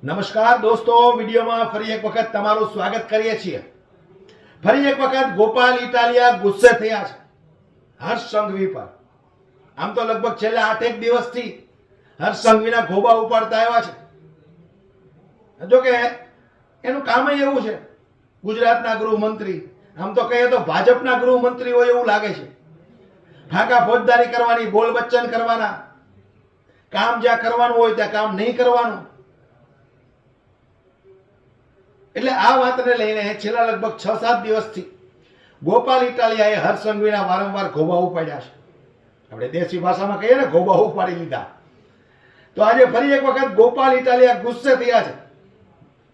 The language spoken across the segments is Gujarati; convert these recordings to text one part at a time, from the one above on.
નમસ્કાર દોસ્તો, વિડીયોમાં ફરી એક વખત તમારું સ્વાગત કરીએ છીએ. ફરી એક વખત ગોપાલ ઇટાલિયા ગુસ્સે થયા છે હર્ષ સંઘવી પર. આમ તો લગભગ છેલ્લા 8 દિવસથી હર્ષ સંઘવીના ખોબા ઉપાડતા આવ્યા છે. જો કે એનું કામ એવું છે, ગુજરાતના ગૃહમંત્રી, આમ તો કહીએ તો ભાજપના ગૃહમંત્રી હોય એવું લાગે છે. ફાંકા ફોજદારી કરવાની, બોલ બચ્ચન કરવાના, કામ જ્યાં કરવાનું હોય ત્યાં કામ નહીં કરવાનું. એટલે આ વાતને લઈને છેલ્લા લગભગ 6-7 દિવસથી ગોપાલ ઇટાલિયાએ હર્ષ સંઘવીના વારંવાર ખોબા ઉપાડ્યા છે. આપણે દેશી ભાષામાં કહીએ ને, ખોબા ઉપાડી લીધા. તો આજે ફરી એક વખત ગોપાલ ઇટાલિયા ગુસ્સે થયા છે.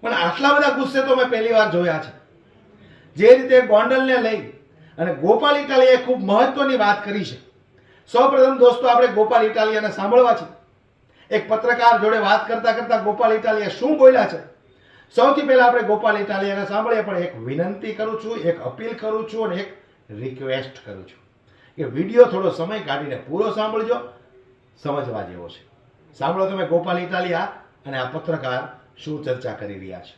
પણ આટલા બધા ગુસ્સે તો મેં પહેલી વાર જોયા છે. જે રીતે ગોંડલને લઈ અને ગોપાલ ઇટાલિયાએ ખૂબ મહત્વની વાત કરી છે. સૌપ્રથમ દોસ્તો આપણે ગોપાલ ઇટાલિયાને સાંભળવા છે. એક પત્રકાર જોડે વાત કરતા કરતા ગોપાલ ઇટાલિયા શું બોલ્યા છે, સૌથી પહેલા આપણે ગોપાલ ઇટાલિયાને સાંભળીએ. પણ એક વિનંતી કરું છું, એક અપીલ કરું છું અને એક રિક્વેસ્ટ કરું છું કે વિડીયો થોડો સમય કાઢીને પૂરો સાંભળજો, સમજવા જેવો છે. સાંભળો તમે ગોપાલ ઇટાલિયા અને આ પત્રકાર શું ચર્ચા કરી રહ્યા છે.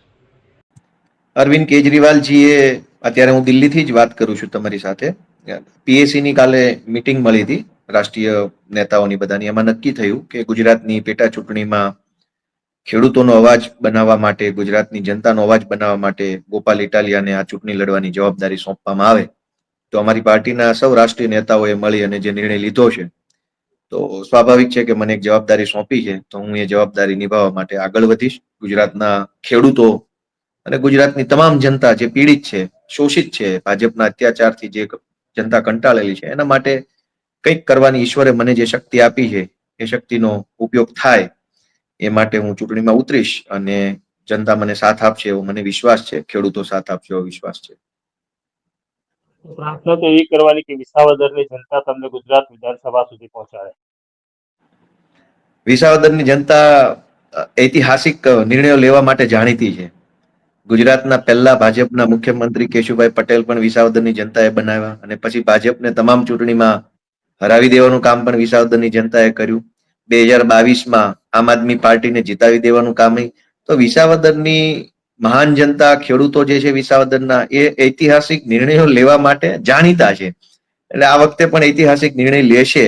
અરવિંદ કેજરીવાલજીએ, અત્યારે હું દિલ્હીથી જ વાત કરું છું તમારી સાથે, પીએસસી ની કાલે મીટિંગ મળી હતી રાષ્ટ્રીય નેતાઓની બધાની. એમાં નક્કી થયું કે ગુજરાતની પેટા ચૂંટણીમાં ખેડૂતોનો અવાજ બનાવવા માટે, ગુજરાતની જનતાનો અવાજ બનાવવા માટે ગોપાલ ઇટાલિયાને આ ચૂંટણી લડવાની જવાબદારી સોંપવામાં આવે. તો અમારી પાર્ટીના સૌ રાષ્ટ્રીય નેતાઓએ મળી અને જે નિર્ણય લીધો છે, તો સ્વાભાવિક છે કે મને એક જવાબદારી સોંપી છે, તો હું એ જવાબદારી નિભાવવા માટે આગળ વધીશ. ગુજરાતના ખેડૂતો અને ગુજરાતની તમામ જનતા જે પીડિત છે, શોષિત છે, ભાજપના અત્યાચારથી જે જનતા કંટાળેલી છે, એના માટે કંઈક કરવાની ઈશ્વરે મને જે શક્તિ આપી છે, એ શક્તિનો ઉપયોગ થાય એ માટે હું ચૂંટણીમાં ઉતરીશ અને જનતા મને સાથ આપશે એવો મને વિશ્વાસ છે, ખેડૂતો સાથ આપશે એવો વિશ્વાસ છે. પ્રાર્થના તો એવી કરવાની કે વિસાવદરની જનતા તમને ગુજરાત વિધાનસભા સુધી પહોંચાડે. વિસાવદરની જનતા ઐતિહાસિક નિર્ણયો લેવા માટે જાણીતી છે. ગુજરાતના પહેલા ભાજપના મુખ્યમંત્રી કેશુભાઈ પટેલ પણ વિસાવદરની જનતાએ બનાવ્યા અને પછી ભાજપને તમામ ચૂંટણીમાં હરાવી દેવાનું કામ પણ વિસાવદરની જનતાએ કર્યું. 2022માં આમ આદમી પાર્ટીને જીતાવી દેવાનું કામ. તો વિસાવદરની મહાન જનતા, ખેડૂતો જે છે વિસાવદરના, એ ઐતિહાસિક નિર્ણયો લેવા માટે જાણીતા છે. એટલે આ વખતે પણ ઐતિહાસિક નિર્ણય લેશે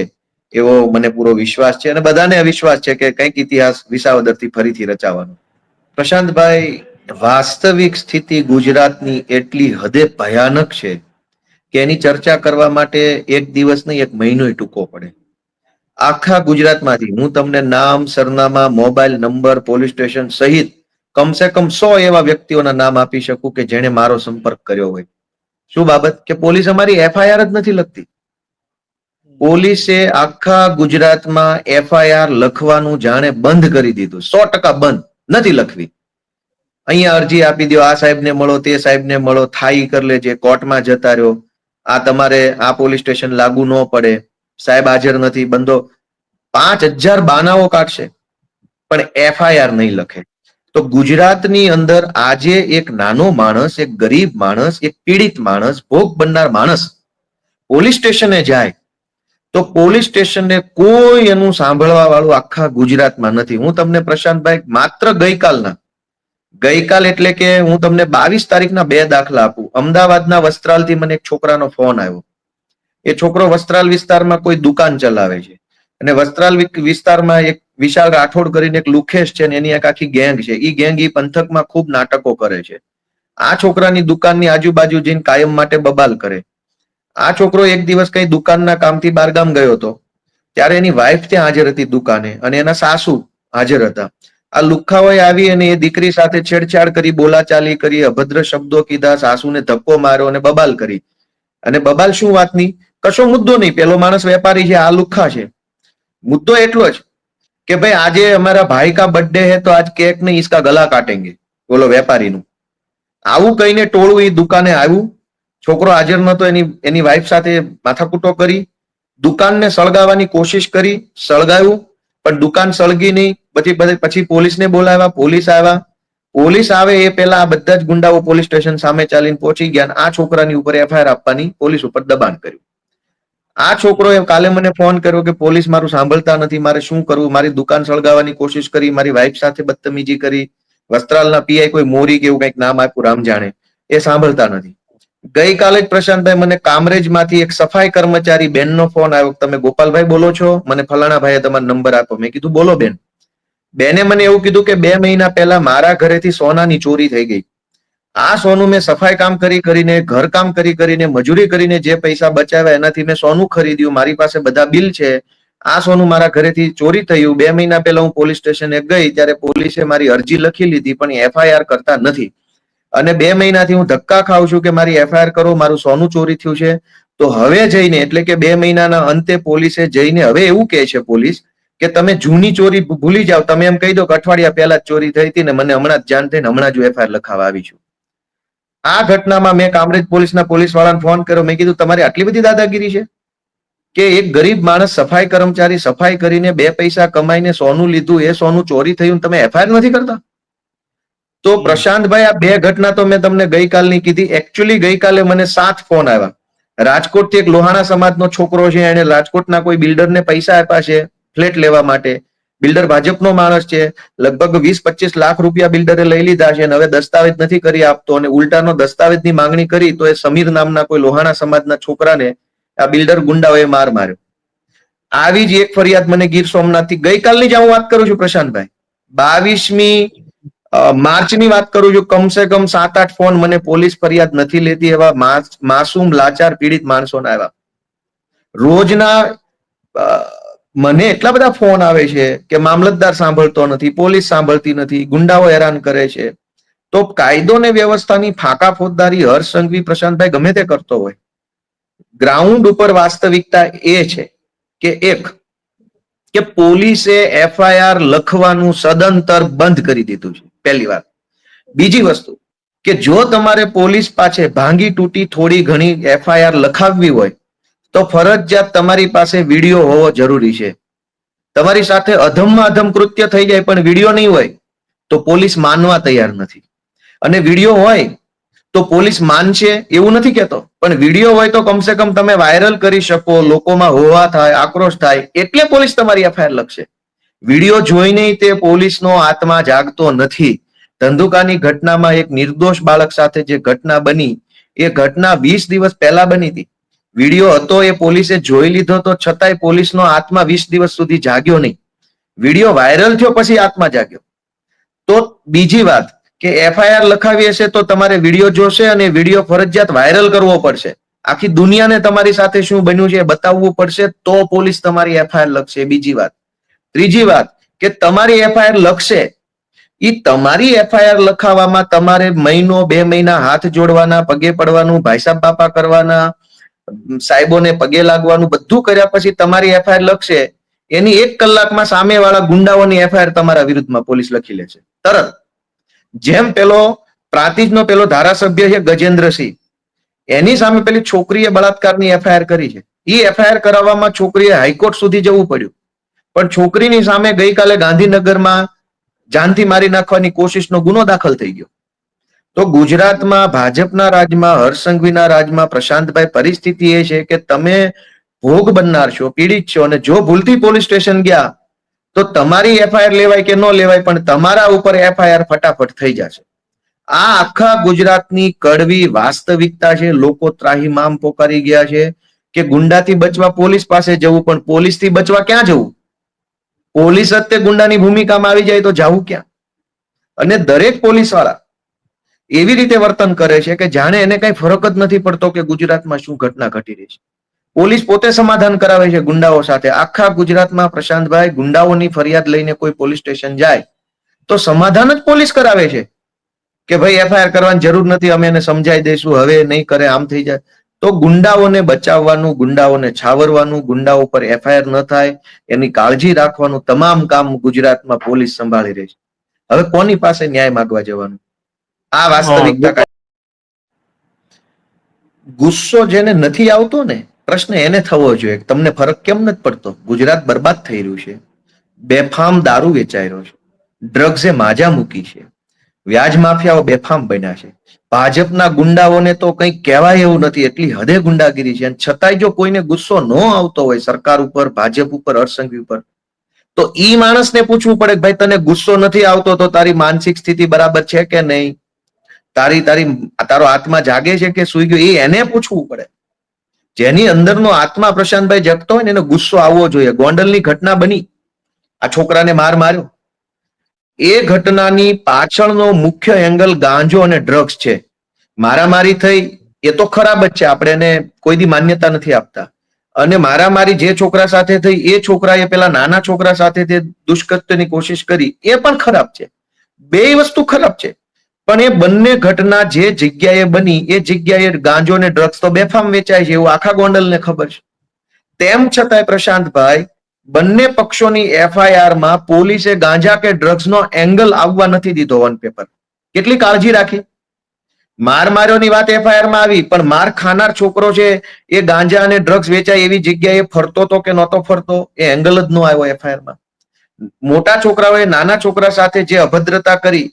એવો મને પૂરો વિશ્વાસ છે અને બધાને વિશ્વાસ છે કે કંઈક ઇતિહાસ વિસાવદરથી ફરીથી રચાવાનો. પ્રશાંતભાઈ, વાસ્તવિક સ્થિતિ ગુજરાતની એટલી હદે ભયાનક છે કે એની ચર્ચા કરવા માટે એક દિવસ નહીં, એક મહિનો ટૂંકો પડે. આખા ગુજરાતમાંથી હું તમને નામ, સરનામા, મોબાઈલ નંબર, પોલીસ સ્ટેશન સહિત કમસે કમ 100 એવા વ્યક્તિઓના નામ આપી શકું કે જેણે મારો સંપર્ક કર્યો હોય. શું બાબત? કે પોલીસ અમારી એફઆઈઆર જ નથી લખતી. પોલીસે આખા ગુજરાતમાં એફઆઈઆર લખવાનું જાણે બંધ કરી દીધું. 100% બંધ, નથી લખવી. અહીંયા અરજી આપી દો, આ સાહેબને મળો, તે સાહેબને મળો, થાય કરી લેજે, કોર્ટમાં જતા રહ્યો, આ તમારે આ પોલીસ સ્ટેશન લાગુ ન પડે, સાહેબ હાજર નથી, બંધો. 5000 બાનાઓ કાઢશે પણ એફઆઈઆર નહીં લખે. તો ગુજરાતની અંદર આજે એક નાનો માણસ, એક ગરીબ માણસ, એક પીડિત માણસ, ભોગ બનનાર માણસ પોલીસ સ્ટેશને જાય તો પોલીસ સ્ટેશનને કોઈ એનું સાંભળવા વાળું આખા ગુજરાતમાં નથી. હું તમને પ્રશાંતભાઈ માત્ર ગઈકાલ એટલે કે હું તમને 22 તારીખના 2 દાખલા આપું. અમદાવાદના વસ્ત્રાલથી મને એક છોકરાનો ફોન આવ્યો. એ છોકરો વસ્ત્રાલ વિસ્તારમાં કોઈ દુકાન ચલાવે છે અને વસ્ત્રાલ વિસ્તારમાં એક વિશાલ રાઠોડ કરીને એક લુખેશ છે, એની એક આખી ગેંગ છે. એ ગેંગ એ પંથકમાં ખૂબ નાટકો કરે છે. આ છોકરાની દુકાનની આજુબાજુ જઈને કાયમ માટે બબાલ કરે. આ છોકરો એક દિવસ કઈ દુકાનના કામથી બહારગામ ગયો હતો, ત્યારે એની વાઈફ ત્યાં હાજર હતી દુકાને અને એના સાસુ હાજર હતા. આ લુખ્ખાઓએ આવી અને એ દીકરી સાથે છેડછાડ કરી, બોલાચાલી કરી, અભદ્ર શબ્દો કીધા, સાસુને ધક્કો માર્યો અને બબાલ કરી. અને બબાલ શું વાતની? કશો મુદ્દો નહીં, પેલો માણસ વેપારી છે, આ લુખ્ખા છે. મુદ્દો એટલો જ કે ભાઈ આજે અમારા ભાઈ કા બર્થડે હે તો આજ કેક નહીં, इसका ગલા કાટેંગે, બોલો વેપારીનું. આવું કહીને ટોળું એ દુકાને આવ્યું. છોકરો હાજર નતો, એની વાઈફ સાથે માથાકૂટો કરી, દુકાનને સળગાવવાની કોશિશ કરી, સળગાવ્યું પણ દુકાન સળગી નહીં. પછી પોલીસને બોલાવ્યા, પોલીસ આવ્યા. પોલીસ આવે એ પહેલા આ બધા જ ગુંડાઓ પોલીસ સ્ટેશન સામે ચાલીને પહોંચી ગયા. આ છોકરાની ઉપર એફઆઈઆર આપવાની પોલીસ ઉપર દબાણ કર્યું. આ છોકરોએ કાલે મને ફોન કર્યો કે પોલીસ મારું સાંભળતા નથી, મારે શું કરવું? મારી દુકાન સળગાવવાની કોશિશ કરી, મારી વાઈફ સાથે બદતમીજી કરી, વસ્ત્રાલના પીઆઈ કોઈ મોરી કે એવું કંઈક નામ આપ્યું રામ જાણે, એ સાંભળતા નથી. ગઈકાલે જ પ્રશાંતભાઈ મને કામરેજમાંથી એક સફાઈ કર્મચારી બેનનો ફોન આવ્યો, તમે ગોપાલભાઈ બોલો છો? મને ફલાણા ભાઈએ તમારો નંબર આપ્યો. મેં કીધું બોલો બેન. બેને મને એવું કીધું કે 2 મહિના પહેલા મારા ઘરેથી સોનાની ચોરી થઈ ગઈ. આ સોનું મેં સફાઈ કામ કરીને, ઘરકામ કરીને, મજૂરી કરીને જે પૈસા બચાવ્યા એનાથી મેં સોનું ખરીદ્યું. મારી પાસે બધા બિલ છે. આ સોનું મારા ઘરેથી ચોરી થયું. 2 મહિના પહેલા હું પોલીસ સ્ટેશને ગઈ ત્યારે પોલીસે મારી અરજી લખી લીધી, પણ એફઆઈઆર કરતા નથી. અને 2 મહિનાથી હું ધક્કા ખાઉં છું કે મારી એફઆઈઆર કરો, મારું સોનું ચોરી થયું છે. તો હવે જઈને, એટલે કે 2 મહિનાના અંતે પોલીસે જઈને હવે એવું કહે છે પોલીસ કે તમે જૂની ચોરી ભૂલી જાઓ, તમે એમ કહી દો કે અઠવાડિયા પહેલા જ ચોરી થઈ હતી ને મને હમણાં જ જાણ થઈને હમણાં જ એફઆઈઆર લખાવા આવી છું. આ ઘટનામાં મેં કામરેજ પોલીસના પોલીસ વાળાને ફોન કર્યો. મેં કીધું તમારી આટલી બધી દાદાગીરી છે કે એક ગરીબ માણસ સફાઈ કર્મચારી સફાઈ કરીને 2 પૈસા કમાઈને સોનું લીધું, એ સોનું ચોરી થયું, તમે એફઆઈઆર નથી કરતા? તો પ્રશાંતભાઈ, આ 2 ઘટના તો મેં તમને ગઈકાલની કીધી. એકચ્યુઅલી ગઈકાલે મને 7 ફોન આવ્યા. રાજકોટથી એક લોહાણા સમાજનો છોકરો છે, એને રાજકોટના કોઈ બિલ્ડરને પૈસા આપ્યા છે ફ્લેટ લેવા માટે. બિલ્ડર ભાજપનો માણસ છે. લગભગ 20-25 લાખ રૂપિયા બિલ્ડરે લઈ લીધા છે અને હવે દસ્તાવેજ નથી કરી આપતો અને ઉલટાનો દસ્તાવેજની માંગણી કરી તો એ સમીર નામના કોઈ લોહાણા સમાજના છોકરાને આ બિલ્ડર ગુંડાઓએ માર માર્યો. આવી જ એક ફરિયાદ મને ગીર સોમનાથથી ગઈકાલની જ હું વાત કરું છું પ્રશાંતભાઈ, 22મી માર્ચની વાત કરું છું. કમસે કમ 7-8 ફોન મને પોલીસ ફરિયાદ નથી લેતી એવા માસૂમ લાચાર પીડિત માણસોના આવ્યા. રોજના મને એટલા બધા ફોન આવે છે કે મામલતદાર સાંભળતો નથી, પોલીસ સાંભળતી નથી, ગુંડાઓ હેરાન કરે છે. તો કાયદો ને વ્યવસ્થાની ફાંકા ફોજદારી હર્ષ સંઘવી પ્રશાંતભાઈ ગમે તે કરતો હોય, ગ્રાઉન્ડ ઉપર વાસ્તવિકતા એ છે કે એક કે પોલીસે એફઆઈઆર લખવાનું સદંતર બંધ કરી દીધું છે, પહેલી વાત. બીજી વસ્તુ કે જો તમારે પોલીસ પાસે ભાંગી તૂટી થોડી ઘણી એફઆઈઆર લખાવવી હોય તો ફરજિયાત તમારી પાસે વિડીયો હોવો જરૂરી છે. તમારી સાથે અધમમાં અધમ કૃત્ય થઈ જાય પણ વિડીયો નહીં હોય તો પોલીસ માનવા તૈયાર નથી. અને વિડીયો હોય તો પોલીસ માનશે એવું નથી કહેતો, પણ વિડીયો હોય તો કમસે કમ તમે વાયરલ કરી શકો, લોકોમાં હોવા થાય, આક્રોશ થાય, એટલે પોલીસ તમારી એફઆઈઆર લખશે. વિડીયો જોઈને તે પોલીસનો આત્મા જાગતો નથી. ધંધુકાની ઘટનામાં એક નિર્દોષ બાળક સાથે જે ઘટના બની, એ ઘટના 20 દિવસ પહેલા બની હતી. વિડીયો હતો, એ પોલીસે જોઈ લીધો તો છતાંય પોલીસનો આત્મા 20 દિવસ સુધી જાગ્યો નહીં. વિડીયો વાયરલ થયો પછી આત્મા જાગ્યો. તો બીજી વાત કે એફઆઈઆર લખાવી હશે તો તમારે વિડીયો જોશે અને વિડીયો ફરજિયાત વાયરલ કરવો પડશે. આખી દુનિયાને તમારી સાથે શું બન્યું છે એ બતાવવું પડશે તો પોલીસ તમારી એફઆઈઆર લખશે. બીજી વાત. ત્રીજી વાત કે તમારી એફઆઈઆર લખશે, એ તમારી એફઆઈઆર લખાવવામાં તમારે મહિનો 2 મહિના હાથ જોડવાના, પગે પડવાનું, ભાઈ સાહેબ બાપા કરવાના, સાહેબોને પગે લાગવાનું, બધું કર્યા પછી તમારી એફઆઈઆર લખશે. એની 1 કલાકમાં સામેવાળા ગુંડાઓની એફઆઈઆર તમારા વિરુદ્ધમાં પોલીસ લખી લે છે તરત. જેમ પેલો પ્રાંતિજનો પેલો ધારાસભ્ય છે ગજેન્દ્રસિંહ, એની સામે પેલી છોકરીએ બળાત્કારની એફઆઈઆર કરી છે. એ એફઆઈઆર કરાવવામાં છોકરીએ હાઈકોર્ટ સુધી જવું પડ્યું, પણ છોકરીની સામે ગઈકાલે ગાંધીનગરમાં જાનથી મારી નાખવાની કોશિશનો ગુનો દાખલ થઈ ગયો. તો ગુજરાતમાં ભાજપના રાજમાં, હર્ષ સંઘવીના રાજમાં પ્રશાંતભાઈ પરિસ્થિતિ એ છે કે તમે ભોગ બનનાર છો, પીડિત છો, અને જો ભૂલથી પોલીસ સ્ટેશન ગયા તો તમારી એફઆઈઆર લેવાય કે ન લેવાય પણ તમારા ઉપર એફઆઈઆર ફટાફટ થઈ જશે. આ આખા ગુજરાતની કડવી વાસ્તવિકતા છે. લોકો ત્રાહિમામ પોકારી ગયા છે કે ગુંડાથી બચવા પોલીસ પાસે જવું, પણ પોલીસથી બચવા ક્યાં જવું? પોલીસ જ તે ગુંડાની ભૂમિકામાં આવી જાય તો જવું ક્યાં? અને દરેક પોલીસ વાળા એવી રીતે વર્તન કરે છે કે જાણે એને કઈ ફરક જ નથી પડતો કે ગુજરાતમાં શું ઘટના ઘટી રહી છે. પોલીસ પોતે સમાધાન કરાવે છે ગુંડાઓ સાથે. આખા ગુજરાતમાં પ્રશાંતભાઈ ગુંડાઓની ફરિયાદ લઈને કોઈ પોલીસ સ્ટેશન જાય તો સમાધાન જ પોલીસ કરાવે છે કે ભાઈ એફઆઈઆર કરવાની જરૂર નથી, અમે એને સમજાઈ દઈશું, હવે નહીં કરે, આમ થઈ જાય. તો ગુંડાઓને બચાવવાનું, ગુંડાઓને છાવરવાનું, ગુંડાઓ પર એફઆઈઆર ન થાય એની કાળજી રાખવાનું તમામ કામ ગુજરાતમાં પોલીસ સંભાળી રહી છે. હવે કોની પાસે ન્યાય માંગવા જવાનું? આ વાસ્તવિકતા. ગુસ્સો જેને નથી આવતો ને, પ્રશ્ન એને થવો જોઈએ તમને ફરક કેમ નથી પડતો? ગુજરાત બરબાદ થઈ રહ્યું છે, બેફામ દારૂ વેચાઈ રહ્યો છે, ડ્રગ્સે માજા મૂકી છે, વ્યાજ માફિયાઓ બેફામ બન્યા છે, ભાજપના ગુંડાઓને તો કંઈક કહેવાય એવું નથી, એટલી હદે ગુંડાગીરી છે. અને છતાંય જો કોઈને ગુસ્સો ન આવતો હોય સરકાર ઉપર, ભાજપ ઉપર, હર્ષ સંઘવી ઉપર, તો ઈ માણસને પૂછવું પડે કે ભાઈ તને ગુસ્સો નથી આવતો તો તારી માનસિક સ્થિતિ બરાબર છે કે નહીં, તારો આત્મા જાગે છે કે સૂઈ ગયો, એ એને પૂછવું પડે. જેની અંદરનો આત્મા પ્રશાંતભાઈ જગતો હોય ને એને ગુસ્સો આવવો જોઈએ. ગોંડલની ઘટના બની, આ છોકરાને માર્યો, એ ઘટનાની પાછળનો મુખ્ય એંગલ ગાંજો અને ડ્રગ્સ છે. મારામારી થઈ એ તો ખરાબ જ છે, આપણે એને કોઈ દી માન્યતા નથી આપતા. અને મારામારી જે છોકરા સાથે થઈ એ છોકરાએ પેલા નાના છોકરા સાથે તે દુષ્કૃત્યની કોશિશ કરી એ પણ ખરાબ છે. બે વસ્તુ ખરાબ છે. પણ એ બંને ઘટના જે જગ્યાએ બની એ જગ્યાએ ગાંજો અને ડ્રગ્સ તો બેફામ વેચાય છે એવું આખા ગોંડલને ખબર છે. તેમ છતાંય પ્રશાંતભાઈ બંને પક્ષોની FIR માં પોલીસે ગાંજા કે ડ્રગ્સનો એંગલ આવવા નથી દીધો ઓન પેપર. કેટલી કાળજી રાખી. માર્યોની વાત FIR માં આવી, પણ માર ખાનાર છોકરો છે એ ગાંજા અને ડ્રગ્સ વેચાય એવી જગ્યાએ ફરતો તો કે નહોતો ફરતો એ એંગલ જ ન આવ્યો FIR માં. મોટા છોકરાઓએ નાના છોકરા સાથે જે અભદ્રતા કરી,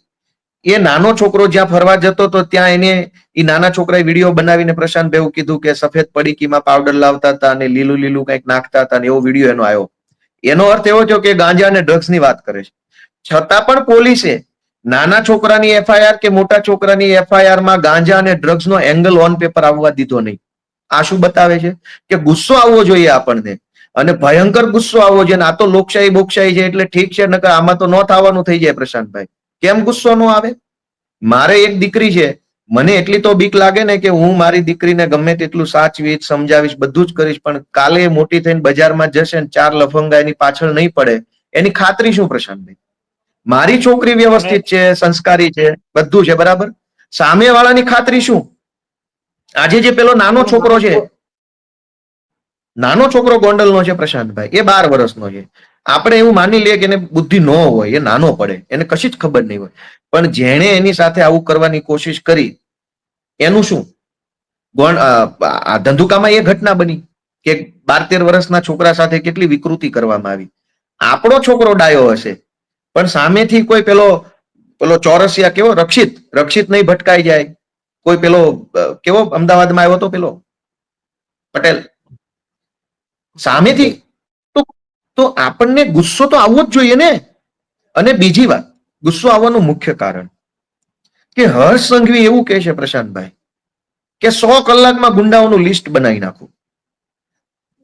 એ નાનો છોકરો જ્યાં ફરવા જતો તો ત્યાં એ નાના છોકરાએ વિડીયો બનાવીને પ્રશાંતભાઈ એવું કીધું કે સફેદ પડીકીમાં પાવડર લાવતા હતા અને લીલું લીલું કંઈક નાખતા હતા અને એવો વિડીયો એનો આવ્યો. એનો અર્થ એવો થયો કે ગાંજા અને ડ્રગ્સની વાત કરે છે. છતાં પણ પોલીસે નાના છોકરાની FIR કે મોટા છોકરાની FIR માં ગાંજા અને ડ્રગ્સનો એંગલ ઓન પેપર આવવા દીધો નહીં. આ શું બતાવે છે કે ગુસ્સો આવવો જોઈએ આપણને, અને ભયંકર ગુસ્સો આવવો જોઈએ. આ તો લોકશાહી બોકશાહી છે એટલે ઠીક છે, નકર આમાં તો ન થવાનું થઈ જાય. પ્રશાંતભાઈ કેમ ગુસ્સો ન આવે? મારે એક દીકરી છે, મને એટલી તો બીક લાગે ને કે હું મારી દીકરીને ગમે તેટલું સાચવીશ, સમજાવીશ, બધું જ કરીશ, પણ કાલે મોટી થઈને બજારમાં જશે ને 4 લફંગા એની પાછળ નહીં પડે એની ખાતરી શું? પ્રશાંતભાઈ મારી છોકરી વ્યવસ્થિત છે, સંસ્કારી છે, બધું છે બરાબર, સામે વાળાની ખાતરી શું? આજે જે પેલો નાનો છોકરો છે, નાનો છોકરો ગોંડલનો છે પ્રશાંતભાઈ, એ 12 વર્ષનો છે. આપણે એવું માની લઈએ કે એને બુદ્ધિ ન હોય, એ નાનો પડે, એને કશી જ ખબર નહીં હોય, પણ જેણે એની સાથે આવું કરવાની કોશિશ કરી એનું શું? આ ધંધુકામાં એ ઘટના બની કે 12-13 વર્ષના છોકરા સાથે કેટલી વિકૃતિ કરવામાં આવી. આપણો છોકરો ડાયો હશે, પણ સામેથી કોઈ પેલો ચોરસિયા કેવો રક્ષિત નહીં ભટકાઈ જાય, કોઈ પેલો કેવો અમદાવાદમાં આવ્યો તો પેલો પટેલ સામેથી, તો આપણને ગુસ્સો તો આવવો જ જોઈએ ને. અને બીજી વાત, ગુસ્સો આવવાનું મુખ્ય કારણ કે હર્ષ સંઘવી એવું કહે છે પ્રશાંતભાઈ કે 100 કલાકમાં ગુંડાઓનું લિસ્ટ બનાવી નાખું.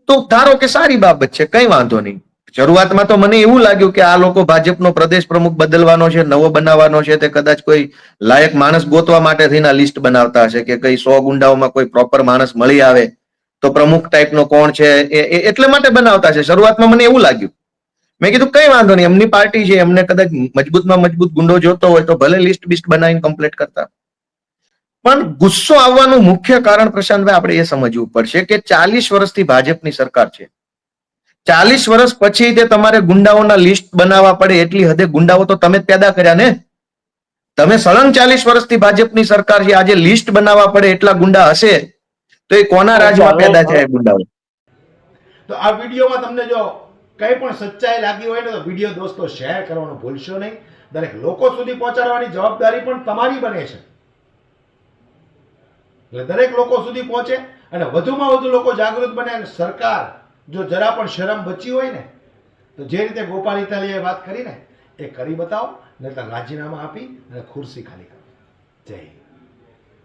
તો ધારો કે સારી બાબત છે, કઈ વાંધો નહીં. શરૂઆતમાં તો મને એવું લાગ્યું કે આ લોકો ભાજપનો પ્રદેશ પ્રમુખ બદલવાનો છે, નવો બનાવવાનો છે, તે કદાચ કોઈ લાયક માણસ ગોતવા માટે થઈને લિસ્ટ બનાવતા હશે કે કઈ 100 ગુંડાઓમાં કોઈ પ્રોપર માણસ મળી આવે તો પ્રમુખ ટાઈપનો કોણ છે એટલે માટે બનાવતા છે. શરૂઆતમાં મને એવું લાગ્યું. મેં કીધું કઈ વાંધો નહીં, એમની પાર્ટી છે, એમને કદાચ મજબૂતમાં મજબૂત ગુંડો જોતો હોય તો ભલે લિસ્ટ બિસ્ટ બનાવીને કમ્પ્લીટ કરતા. પણ ગુસ્સો આવવાનું મુખ્ય કારણ પ્રશાંતભાઈ આપણે એ સમજવું પડશે કે 40 વર્ષથી ભાજપની સરકાર છે. 40 વર્ષ પછી તે તમારે ગુંડાઓના લિસ્ટ બનાવવા પડે એટલી હદે ગુંડાઓ તો તમે જ પેદા કર્યા ને. તમે સળંગ 40 વર્ષથી ભાજપની સરકાર છે, આજે લિસ્ટ બનાવવા પડે એટલા ગુંડા હશે તો એ કોના રાજમાં પેદા થયા ગુંડાઓ? તો આ વિડીયોમાં તમને જો કંઈ પણ સચ્ચાઈ લાગી હોય ને તો વિડીયો દોસ્તો શેર કરવાનું ભૂલશો નહીં. દરેક લોકો સુધી પહોંચાડવાની જવાબદારી પણ તમારી બને છે. એટલે દરેક લોકો સુધી પહોંચે અને વધુમાં વધુ લોકો જાગૃત બને. અને સરકાર જો જરા પણ શરમ બચી હોય ને તો જે રીતે ગોપાલ ઇટાલિયાએ વાત કરીને એ કરી બતાવો, નહીતર રાજીનામા આપી અને ખુરશી ખાલી કરો. જય હિન્દ.